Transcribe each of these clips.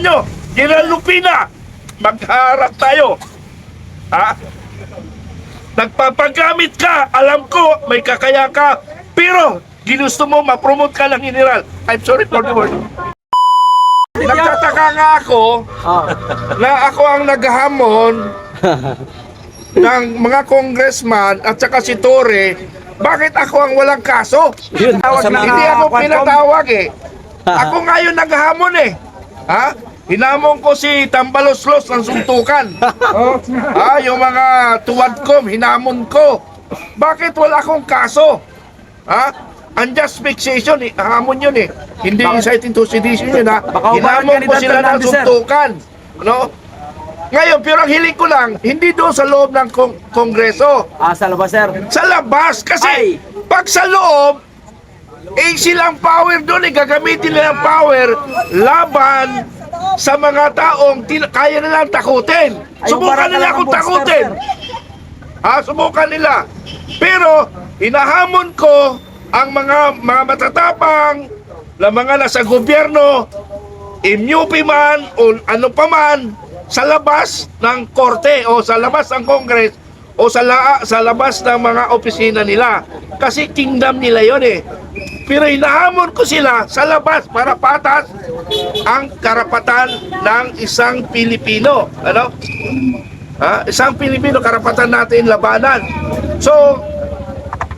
nyo, General Lupina, magharap tayo. Ha? Nagpapagamit ka, alam ko, may kakaya ka, pero ginusto mo ma-promote ka ng general. I'm sorry for the word. Nagtataka nga ako na ako ang naghahamon ng mga congressman at saka si Torre, bakit ako ang walang kaso? Hindi ako pinatawag eh. Ako ngayon naghahamon eh. Ha? Hinamon ko si Tambaloslos ng suntukan. Yung mga tuwadkom, hinamon ko. Bakit wala akong kaso? Ha? Unjust fixation, hamon yun eh. Hindi inciting to sedition yun ha. Hinamon ko sila ng suntukan. No? Ngayon, pero ang hiling ko lang, hindi doon sa loob ng Kongreso. Sa labas, sir. Sa labas, kasi pag sa loob, silang power doon, gagamitin nila ang power laban sa mga taong kaya nilang takutin. Subukan nila akong takutin. Subukan nila. Pero, hinahamon ko ang mga matatapang na mga nasa gobyerno, MUP man o ano pa man, sa labas ng korte o sa labas ng Congress o sa labas ng mga opisina nila. Kasi kingdom nila yon eh. Pero hinahamon ko sila sa labas para patas ang karapatan ng isang Pilipino. Ano? Isang Pilipino, karapatan natin labanan. So,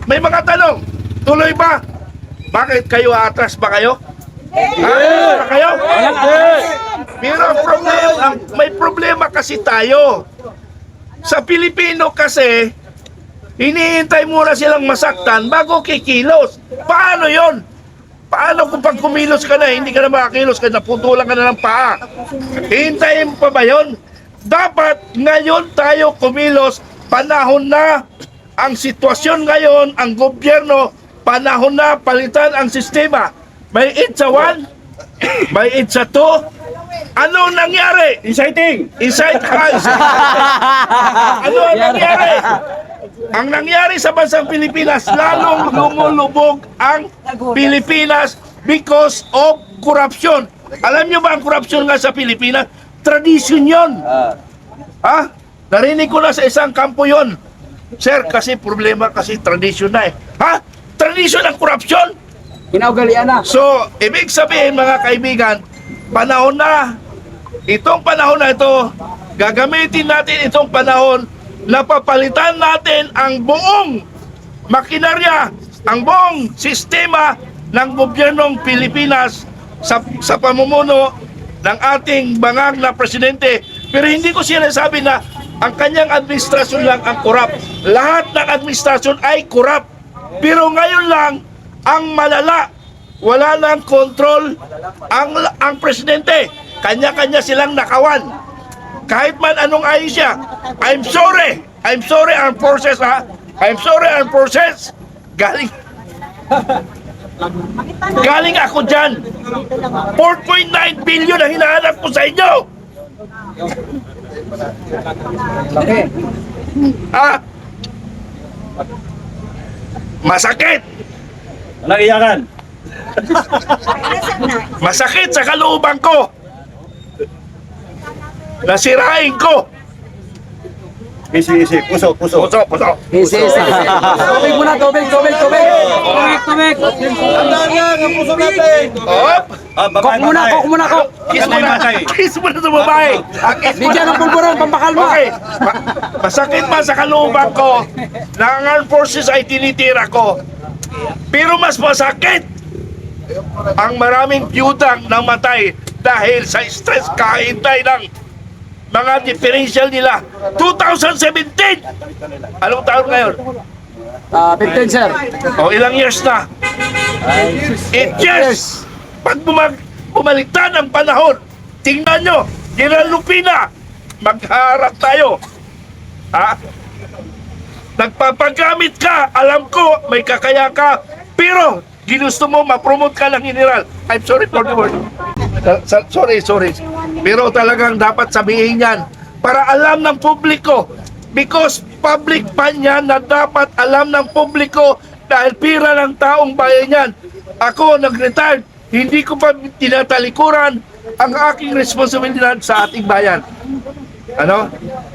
may mga tanong. Tuloy ba? Bakit kayo atras ba kayo? Kayo? Pero may problema kasi tayo. Sa Pilipino kasi, hinihintay muna silang masaktan bago kikilos. Paano yon? Paano kung pag kumilos ka na, hindi ka na makakilos, ka naputulan ka na ng paa? Hihintayin pa ba yon? Dapat ngayon tayo kumilos, panahon na ang sitwasyon ngayon, ang gobyerno, panahon na palitan ang sistema. May itsa 1, may itsa 2. Ano nangyari? Inciting! Ano ang nangyari? Ang nangyari sa bansang Pilipinas, lalong lumulubog ang Pilipinas because of corruption. Alam nyo ba ang corruption nga sa Pilipinas? Tradisyon yun. Narinig ko na sa isang kampo yun. Sir, kasi problema kasi tradisyon na eh. Tradisyon ang corruption? Kinaugalian na. So, ibig sabihin mga kaibigan, panahon na, itong panahon na ito, gagamitin natin itong panahon na papalitan natin ang buong makinarya, ang buong sistema ng gobyernong Pilipinas sa pamumuno ng ating bangag na presidente. Pero hindi ko sinasabi na ang kanyang administrasyon lang ang korap. Lahat ng administrasyon ay korap. Pero ngayon lang, ang malala, wala nang kontrol ang presidente. Kanya-kanya silang nakawan. Kahit man anong ayos siya. I'm sorry armed forces I'm sorry armed forces. Galing ako dyan. 4.9 billion ang hinahanap ko sa inyo. Masakit. Walang iyakan. Masakit sa kalooban ko. Nasirain ko. Easy. Puso. Easy. Tubig muna, tubig. Tubig. Kok muna. Kiss muna sa babae. Bigyan ng pulburon, pampakalma. Okay. Masakit man sa kalooban ko na ang armed forces ay tinitira ko. Pero mas masakit ang maraming piyutang namatay dahil sa stress kahintay ng mga differential nila. 2017! Anong taon ngayon? 15, sir. Ilang years na? 8 years! Pag bumaliktad ang panahon, tingnan nyo, General Lupina, magharap tayo. Nagpapagamit ka, alam ko, may kakaya ka, pero ginusto mo ma-promote ka ng general. I'm sorry for the word. Sorry. Pero talagang dapat sabihin yan para alam ng publiko. Because public fund yan na dapat alam ng publiko dahil pira ng taong bayan yan. Ako nag-retired, hindi ko pa tinatalikuran ang aking responsibilidad sa ating bayan. Ano?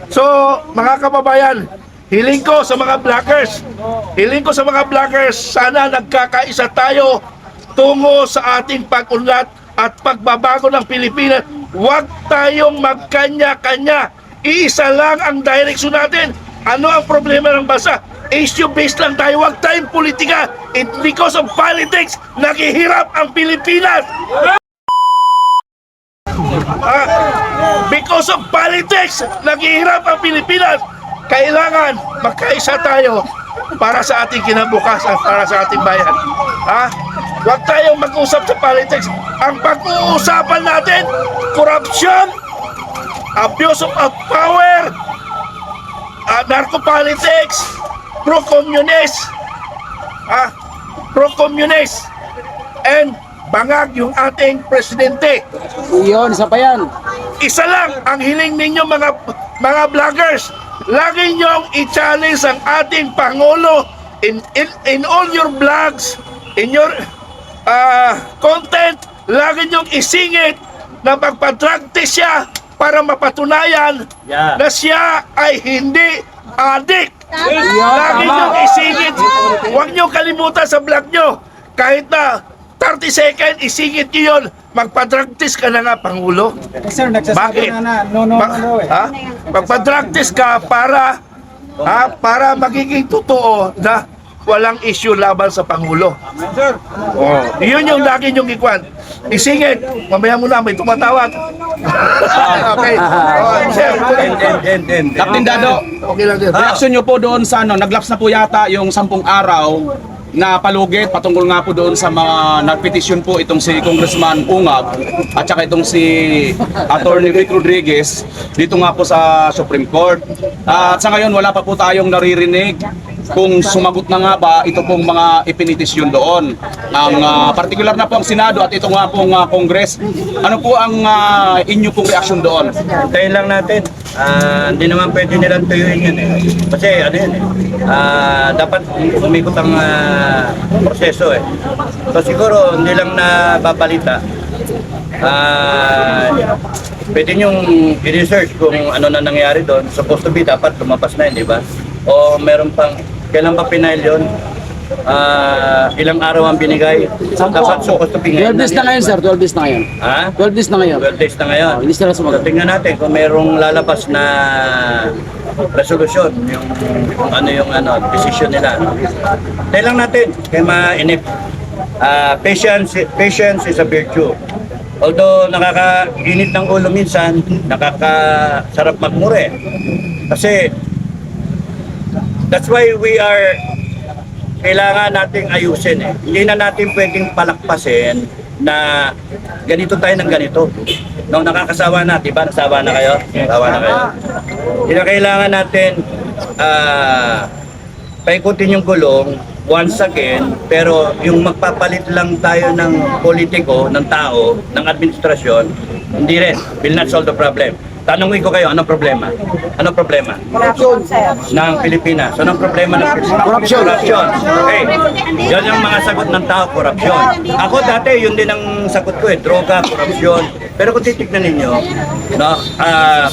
So, mga kababayan, hiling ko sa mga vloggers, sana nagkakaisa tayo tungo sa ating pag-unlad at pagbabago ng Pilipinas. Huwag tayong magkanya-kanya. Iisa lang ang direksyon natin. Ano ang problema ng bansa? Issue-based lang tayo. Huwag tayong politika. It's because of politics, naghihirap ang Pilipinas. Because of politics, naghihirap ang Pilipinas. Kailangan magkaisa tayo para sa ating kinabukasan, para sa ating bayan. Huwag tayong mag-usap sa politics. Ang pag-uusapan natin, corruption, abuse of power, narco-politics, pro-communist, and bangag yung ating presidente. Yun, isa pa yan. Isa lang ang hiling ninyo mga vloggers. Lagi niyong i-challenge ang ating Pangulo in all your vlogs, in your content. Lagi niyong isingit na magpa-drug test siya para mapatunayan na siya ay hindi addict. Lagi niyong isingit. Huwag niyong kalimutan sa vlog niyo. Kahit na 30 seconds, isingit niyo yun. Magpa-drug test ka na nga, Pangulo. Sir, Bakit? no. Magpa-drug test ka para magiging totoo na walang issue laban sa Pangulo. Sir. Yun yung lagi niyong ikwan. Isingit. Mamaya muna, may tumatawag. Okay. Sir, Captain Dado, okay lang din. reaksyon nyo po doon sa naglaps na po yata yung 10 araw na palugit patungkol nga po doon sa mga nagpetisyon po itong si Congressman Ungab at saka itong si Attorney Rick Rodriguez dito nga po sa Supreme Court. At sa ngayon wala pa po tayong naririnig kung sumagot na nga ba ito pong mga ipinitisyon doon. Ang particular na po ang Senado at ito nga pong Congress. Ano po ang inyo pong reaksyon doon? Hintayin lang natin. Hindi naman pwede nilang tuyuin yun eh. Kasi ano yun eh. Dapat umikot ang proseso eh. So siguro hindi lang nababalita. Pwede niyong i-research kung ano na nangyari doon. Supposed to be dapat lumabas na yun, di ba? O meron pang, kailan pa pinail yun? Ilang araw ang binigay? Dapat supposed to be 12 days na ngayon, sir. 12 days na ngayon. Ha? 12 days na ngayon. 12 days na ngayon. Hindi sila sumagot. So, tingnan natin kung mayroong lalabas na resolution, yung decision nila. Tayo lang natin, kaya mainip. Patience is a virtue. Although nakakainit ng ulo minsan, nakakasarap magmure. Kasi that's why kailangan nating ayusin eh. Hindi na natin pwedeng palakpasin na ganito tayo ng ganito. No, nakakasawa na, di ba? Nasawa na kayo? Nasawa na kayo. Hindi na kailangan natin paikutin yung gulong once again, pero yung magpapalit lang tayo ng politiko, ng tao, ng administrasyon, hindi rin. Will not solve the problem. Tanungin ko kayo, anong problema? Anong problema? Corruption, sir. Ng Pilipinas. Anong problema ng Pilipinas? Corruption. Corruption. Okay. Yan yung mga sagot ng tao, corruption. Ako dati, yun din ang sagot ko eh, droga, corruption. Pero kung titignan ninyo, no,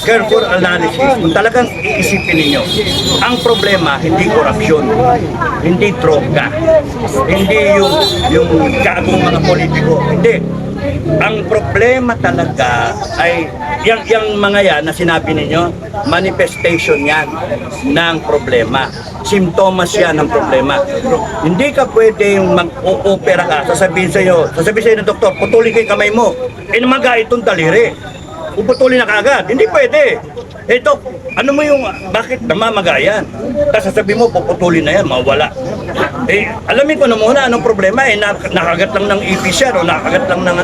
careful analysis, kung talagang iisipin ninyo, ang problema, hindi corruption, hindi droga, hindi yung gagong mga politiko, hindi. Ang problema talaga ay yung mga yan na sinabi ninyo, manifestation yan ng problema. Simptomas yan ng problema. Hindi ka pwede yung mag-opera ka, sasabihin sa'yo ng doktor, putulin ko yung kamay mo. Namaga itong daliri. Puputulin na kagad. Hindi pwede. Ito, ano mo yung, bakit namamaga yan? Tapos sasabihin mo, puputulin na yan, mawala. Alamin ko na muna anong problema nakagat lang ng ipis yan o nakagat lang ng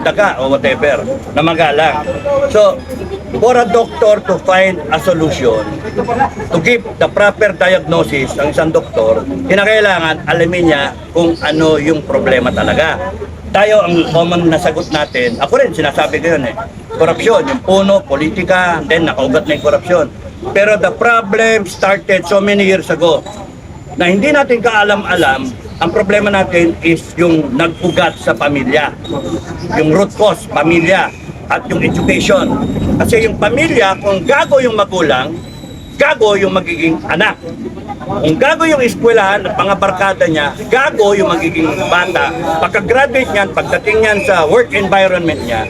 daga o whatever, namaga lang. So, for a doctor to find a solution, to give the proper diagnosis ang isang doktor, kinakailangan alamin niya kung ano yung problema talaga. Tayo, ang common na sagot natin, ako rin sinasabi ko yun korupsyon, yung puno, politika, then nakaugat na yung korupsyon. Pero the problem started so many years ago na hindi natin kaalam-alam, ang problema natin is yung nag-ugat sa pamilya. Yung root cause, pamilya. at yung education. Kasi yung pamilya, kung gago yung magulang, gago yung magiging anak. Kung gago yung eskwelahan at mga barkada niya, gago yung magiging bata. Pagka-graduate niyan, pagdating niyan sa work environment niya,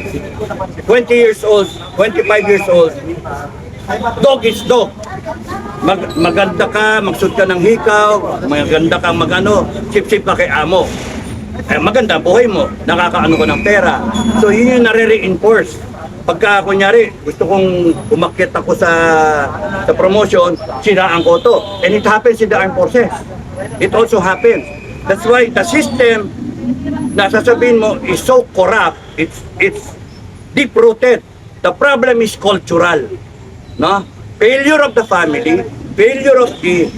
20 years old, 25 years old, dog is dog. Maganda ka, magsuot ka ng hikaw, maganda ka sip-sip ka kay amo. Maganda buhay mo, nakakaano ko ng pera. So yun yung nare-reinforce. Pagka kunyari, gusto kong umakyat ako sa promotion, sinaan ko to. And it happens in the armed forces. It also happens. That's why the system na sasabihin mo is so corrupt, it's deep-rooted. The problem is cultural. No? Failure of the family, failure of the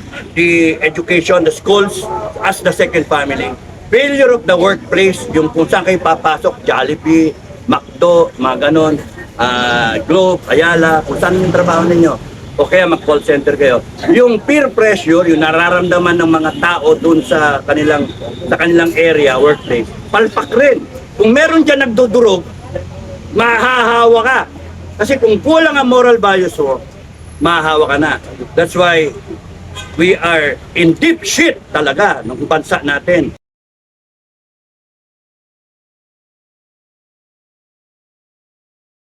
education, the schools as the second family, failure of the workplace, yung kung saan kayo papasok, Jollibee, McDo, mga ganon, Globe, Ayala, kung saan yung trabaho ninyo. O kaya mag-call center kayo. Yung peer pressure, yung nararamdaman ng mga tao dun sa kanilang area, workplace, palpak rin. Kung meron dyan nagdudurog, mahahawa ka. Kasi kung kulang ang moral values mo, mahahawa ka na. That's why we are in deep shit talaga ng bansa natin.